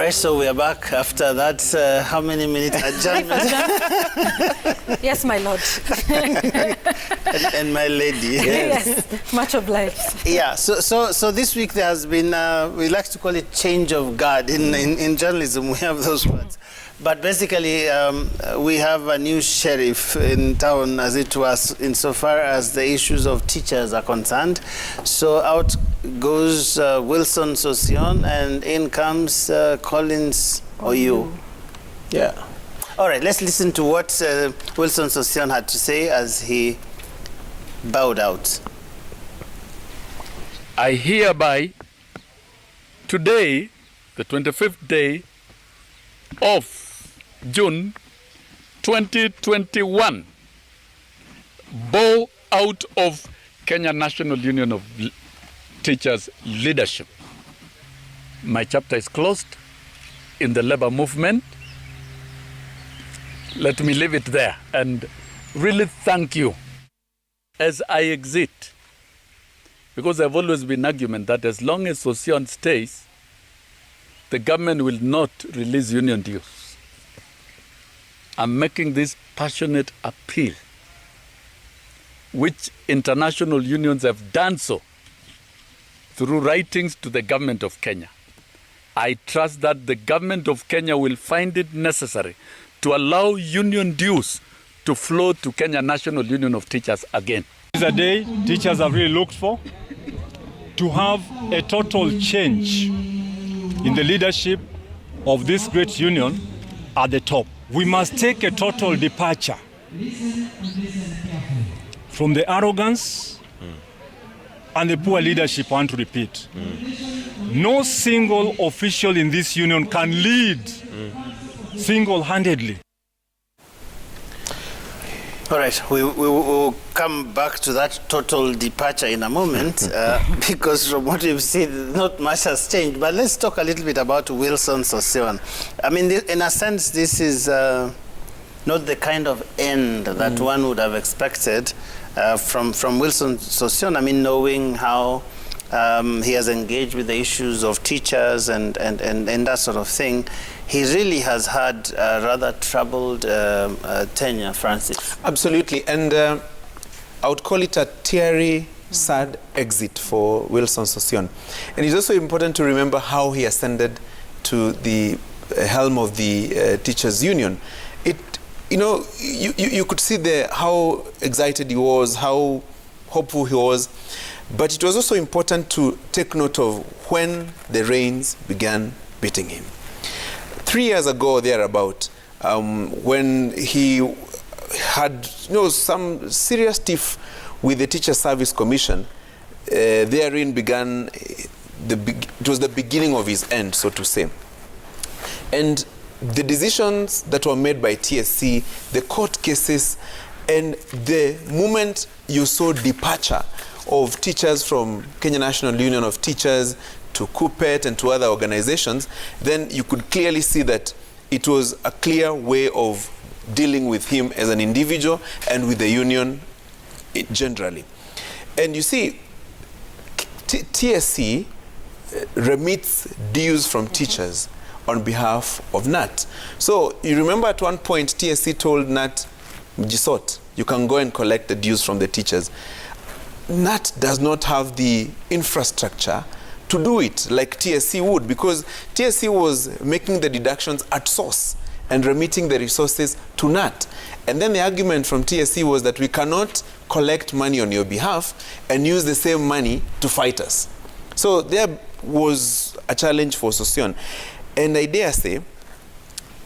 right, so we are back after that, how many minutes adjournment? Yes, my lord. and my lady. Yes, much obliged. Yeah, so this week there has been, we like to call it change of guard. In journalism, we have those words. But basically, we have a new sheriff in town, as it was, insofar as the issues of teachers are concerned. So out goes Wilson Sossion, and in comes Collins Oyu. Yeah. All right, let's listen to what Wilson Sossion had to say as he bowed out. I hereby, today, the 25th day of June 2021, bow out of Kenya National Union of Teachers leadership. My chapter is closed in the labor movement. Let me leave it there and really thank you as I exit, because I've always been argument that as long as Sossion stays, the government will not release union dues. I'm making this passionate appeal, which international unions have done so through writings to the government of Kenya. I trust that the government of Kenya will find it necessary to allow union dues to flow to Kenya National Union of Teachers again. This is a day teachers have really looked for, to have a total change in the leadership of this great union at the top. We must take a total departure from the arrogance and the poor leadership. I want to repeat. No single official in this union can lead single-handedly. All right, we will come back to that total departure in a moment because from what we've seen, not much has changed. But let's talk a little bit about Wilson Sossion. I mean, in a sense, this is not the kind of end that one would have expected from Wilson Sossion. I mean, knowing how he has engaged with the issues of teachers and that sort of thing. He really has had a rather troubled tenure, Francis. Absolutely, and I would call it a teary, sad exit for Wilson Sossion. And it's also important to remember how he ascended to the helm of the teachers' union. You could see there how excited he was, how hopeful he was, but it was also important to take note of when the reins began beating him. 3 years ago, thereabout, when he had some serious tiff with the Teacher Service Commission, therein began, it was the beginning of his end, so to say. And the decisions that were made by TSC, the court cases, and the moment you saw departure of teachers from Kenya National Union of Teachers to KNUT and to other organizations, then you could clearly see that it was a clear way of dealing with him as an individual and with the union generally. And you see, TSC remits dues from teachers on behalf of KNUT. So you remember at one point TSC told KNUT, Jisot, you can go and collect the dues from the teachers. KNUT does not have the infrastructure to do it like TSC would, because TSC was making the deductions at source and remitting the resources to KNUT. And then the argument from TSC was that we cannot collect money on your behalf and use the same money to fight us. So there was a challenge for Sossion. And I dare say,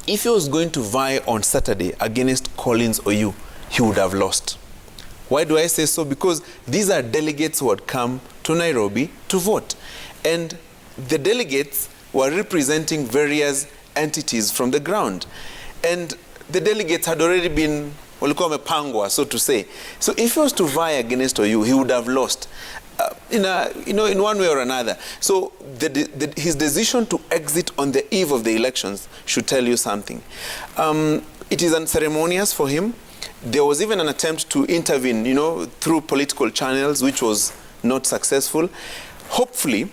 if he was going to vie on Saturday against Collins Oyu, he would have lost. Why do I say so? Because these are delegates who had come to Nairobi to vote. And the delegates were representing various entities from the ground. And the delegates had already been, pangwa, so to say. So if he was to vie against Oyu, he would have lost in one way or another. So his decision to exit on the eve of the elections should tell you something. It is unceremonious for him. There was even an attempt to intervene, through political channels, which was not successful. Hopefully,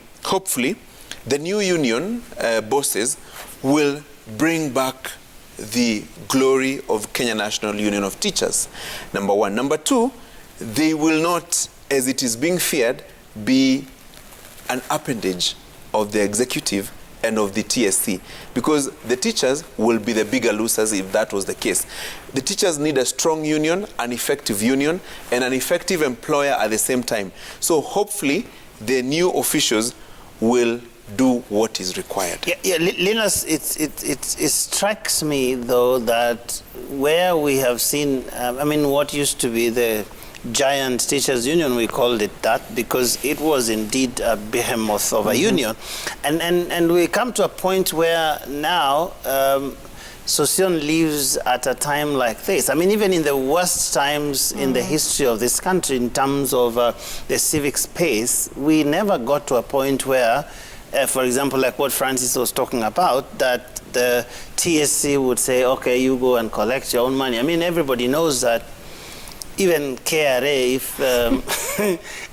the new union bosses will bring back the glory of Kenya National Union of Teachers, number one. Number two, they will not, as it is being feared, be an appendage of the executive and of the TSC, because the teachers will be the bigger losers if that was the case. The teachers need a strong union, an effective union, and an effective employer at the same time. So hopefully the new officials will do what is required. Linus, it strikes me though that where we have seen, I mean, what used to be the giant teachers union, we called it that because it was indeed a behemoth of a union, and we come to a point where now Sossion lives at a time like this. I mean, even in the worst times in the history of this country in terms of the civic space, we never got to a point where for example, like what Francis was talking about, that the TSC would say, okay, you go and collect your own money. I mean, everybody knows that even KRA, if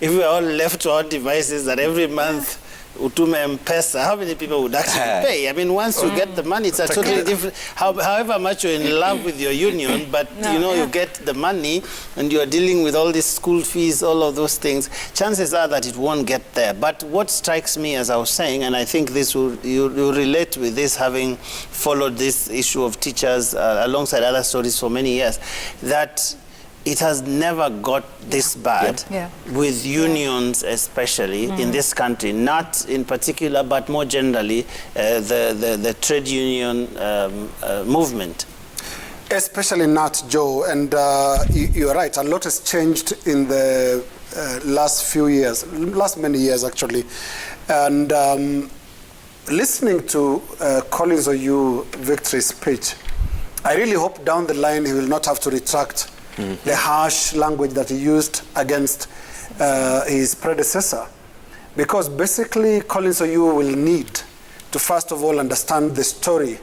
if we are all left to our devices, that every month utume M-Pesa, how many people would actually pay? I mean, once you get the money, it's a totally different, however much you're in love with your union, but you know, you get the money and you're dealing with all these school fees, all of those things, chances are that it won't get there. But what strikes me, as I was saying, and I think this will, you relate with this, having followed this issue of teachers alongside other stories for many years, that it has never got this bad with unions, especially in this country, not in particular, but more generally, the trade union movement. Especially not, Joe, and you're right, a lot has changed in the last few years, last many years actually, and listening to Collins Oyu Victory's speech, I really hope down the line he will not have to retract the harsh language that he used against his predecessor. Because basically, Collins Oyu will need to first of all understand the story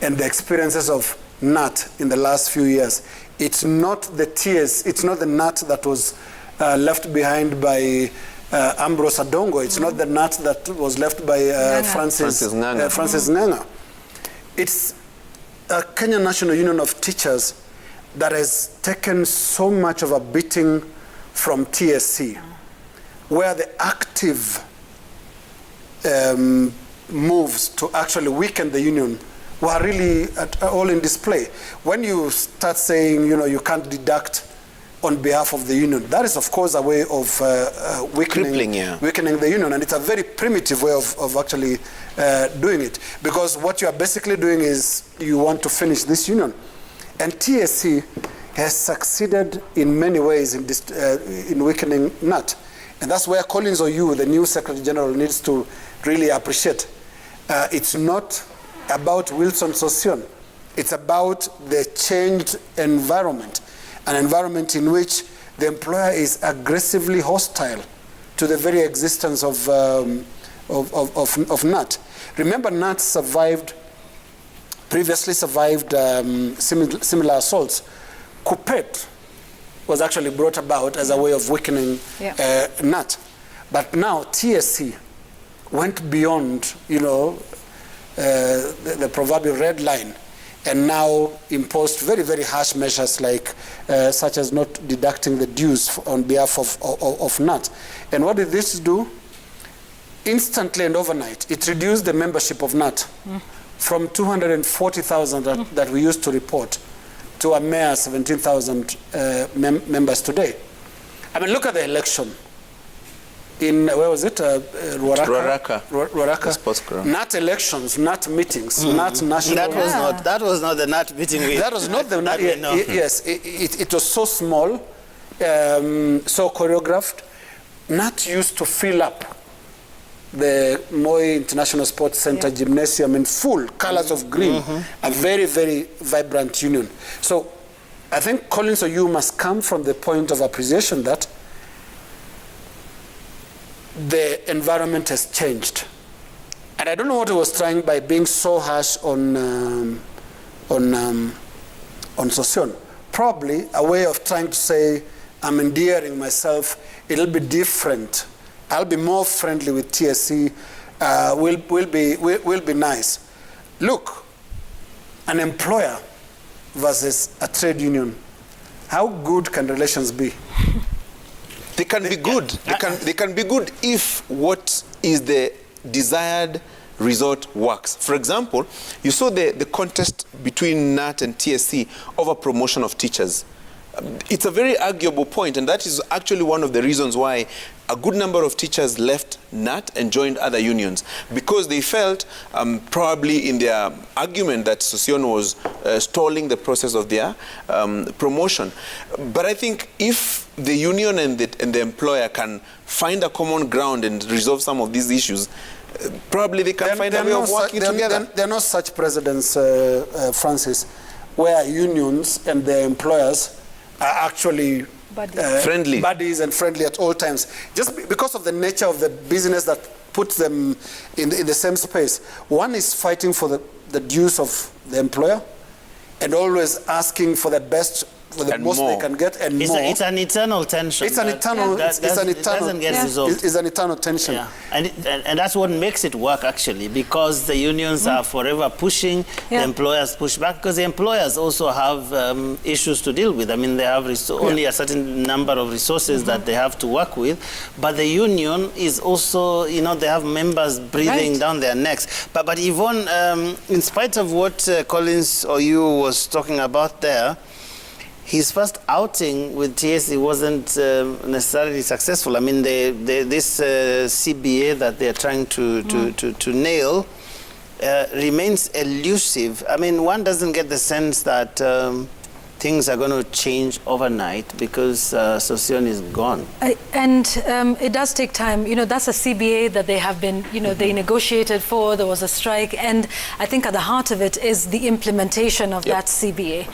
and the experiences of KNUT in the last few years. It's not the tears, it's not the KNUT that was left behind by Ambrose Adongo. It's not the KNUT that was left by Francis Nganga. It's a Kenya National Union of Teachers that has taken so much of a beating from TSC, where the active moves to actually weaken the union were really all in display. When you start saying, you know, you can't deduct on behalf of the union, that is of course a way of weakening the union, and it's a very primitive way of actually doing it, because what you are basically doing is you want to finish this union. And TSC has succeeded in many ways in weakening KNUT. And that's where Collins Oyu, the new Secretary General, needs to really appreciate. It's not about Wilson Sossion. It's about the changed environment, an environment in which the employer is aggressively hostile to the very existence of KNUT. Remember, KNUT previously survived similar assaults. Coupet was actually brought about as a way of weakening KNUT. But now TSC went beyond, you know, the proverbial red line, and now imposed very, very harsh measures like such as not deducting the dues on behalf of KNUT. And what did this do? Instantly and overnight, it reduced the membership of KNUT from 240,000 that we used to report to a mere 17,000 members today. I mean, look at the election in, where was it? Ruaraka. The sports ground. KNUT elections, KNUT meetings, KNUT national. That was not the KNUT meeting. That was not the KNUT. Yes, it was so small, so choreographed. KNUT used to fill up the Moi International Sports Center gymnasium in full colors of green, a very, very vibrant union. So I think Collins Oyu must come from the point of appreciation that the environment has changed. And I don't know what he was trying by being so harsh on Sossion. Probably a way of trying to say, I'm endearing myself, it'll be different. I'll be more friendly with TSC. will be nice. Look, an employer versus a trade union. How good can relations be? They can be good. They can be good if what is the desired result works. For example, you saw the contest between KNUT and TSC over promotion of teachers. It's a very arguable point, and that is actually one of the reasons why a good number of teachers left KNUT and joined other unions, because they felt probably in their argument that Sossion was stalling the process of their promotion. But I think if the union and the employer can find a common ground and resolve some of these issues, probably they can find a way of working together. There are no such precedents, Francis, where unions and their employers are actually friendly. Buddies and friendly at all times. Just because of the nature of the business that puts them in the same space. One is fighting for the dues of the employer and always asking for the best, for the most they can get, and more. It's an eternal tension. It's an eternal. It doesn't get resolved. It's an eternal tension. Yeah. And that's what makes it work, actually, because the unions are forever pushing, the employers push back, because the employers also have issues to deal with. I mean, they have only a certain number of resources that they have to work with, but the union is also, they have members breathing down their necks. But Yvonne, in spite of what Collins or you was talking about there, his first outing with TSC wasn't necessarily successful. I mean, this CBA that they're trying to nail remains elusive. I mean, one doesn't get the sense that things are going to change overnight because Sossion is gone. It does take time. That's a CBA that they have been, they negotiated for. There was a strike. And I think at the heart of it is the implementation of that CBA.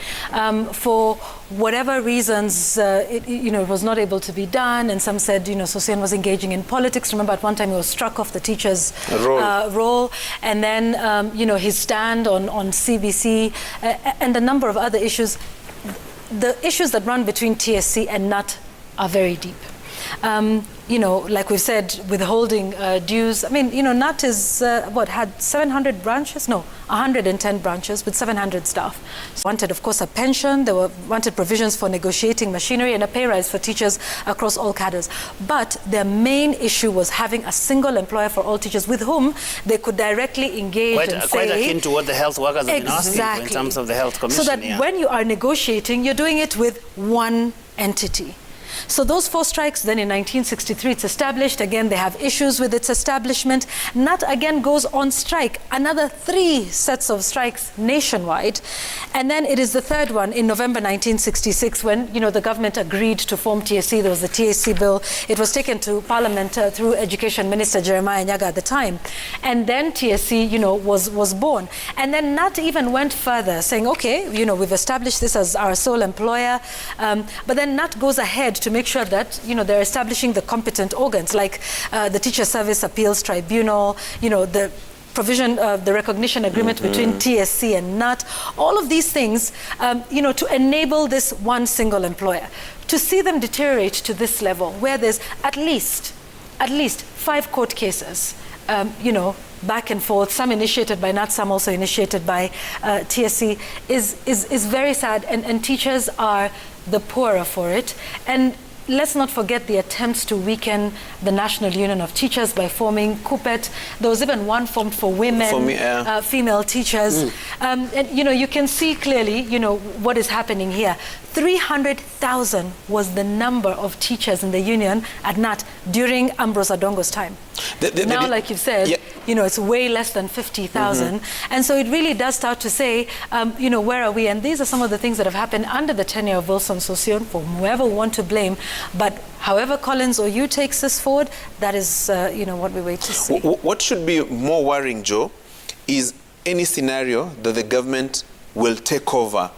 For whatever reasons, it was not able to be done. And some said, Sossion was engaging in politics. Remember, at one time he was struck off the teacher's role. And then, his stand on CBC and a number of other issues. The issues that run between TSC and KNUT are very deep. Like we've said, withholding dues. I mean, KNUT is, had 700 branches? No, 110 branches with 700 staff. So wanted, of course, a pension. They wanted provisions for negotiating machinery and a pay rise for teachers across all cadres. But their main issue was having a single employer for all teachers with whom they could directly engage quite akin to what the health workers have been asking for in terms of the health commission. So that when you are negotiating, you're doing it with one entity. So those 4 strikes, then in 1963 it's established. Again, they have issues with its establishment. KNUT again goes on strike. Another 3 sets of strikes nationwide. And then it is the 3rd one in November 1966 when, the government agreed to form TSC. There was the TSC bill. It was taken to Parliament through Education Minister Jeremiah Nyaga at the time. And then TSC, was born. And then KNUT even went further, saying, okay, we've established this as our sole employer. But then KNUT goes ahead to make sure that they're establishing the competent organs like the Teacher Service Appeals Tribunal, the provision of the recognition agreement between TSC and KNUT, all of these things, to enable this one single employer. To see them deteriorate to this level, where there's at least 5 court cases, back and forth, some initiated by KNUT, some also initiated by TSC, is very sad, and teachers are the poorer for it. And let's not forget the attempts to weaken the National Union of Teachers by forming KUPET. There was even one formed for women, female teachers. And you can see clearly, what is happening here. 300,000 was the number of teachers in the union at KNUT during Ambrose Adongo's time. Now, like you've said, it's way less than 50,000. And so it really does start to say, where are we? And these are some of the things that have happened under the tenure of Wilson Sossion, for whoever we want to blame. But however Collins or you takes this forward, that is, what we wait to see. What should be more worrying, Joe, is any scenario that the government will take over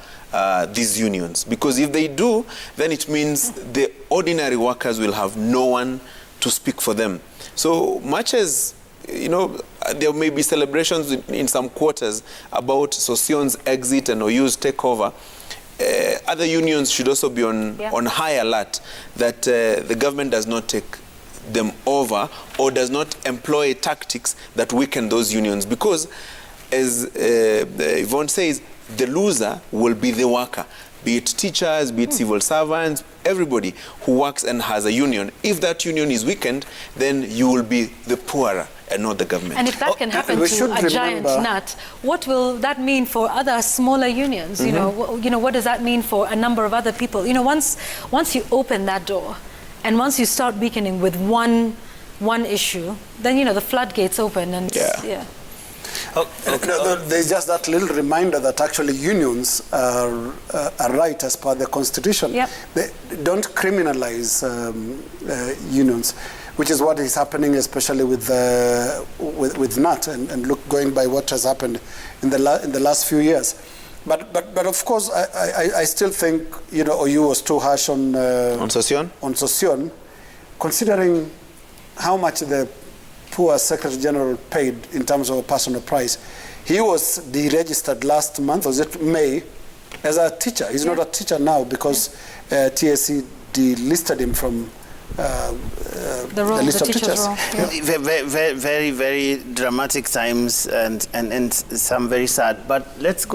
these unions. Because if they do, then it means the ordinary workers will have no one to speak for them. So much as, there may be celebrations in some quarters about Sossion's exit and OU's takeover, other unions should also be on high alert that the government does not take them over or does not employ tactics that weaken those unions. Because, as Yvonne says, the loser will be the worker, be it teachers, be it civil servants, everybody who works and has a union. If that union is weakened, then you will be the poorer and not the government. And if that can happen to a giant KNUT, what will that mean for other smaller unions? You know, what does that mean for a number of other people? You know, once you open that door, and once you start weakening with one issue, then the floodgates open, and yeah. There's just that little reminder that actually unions are right as per the Constitution. Yep. They don't criminalize unions, which is what is happening, especially with KNUT, and look, going by what has happened in the last few years. But of course, I still think OU was too harsh on Sossion, considering how much the poor Secretary General paid in terms of a personal price. He was deregistered last month, was it May, as a teacher. He's not a teacher now because TSC delisted him from the list of teachers. Very, very dramatic times and some very sad. But let's go.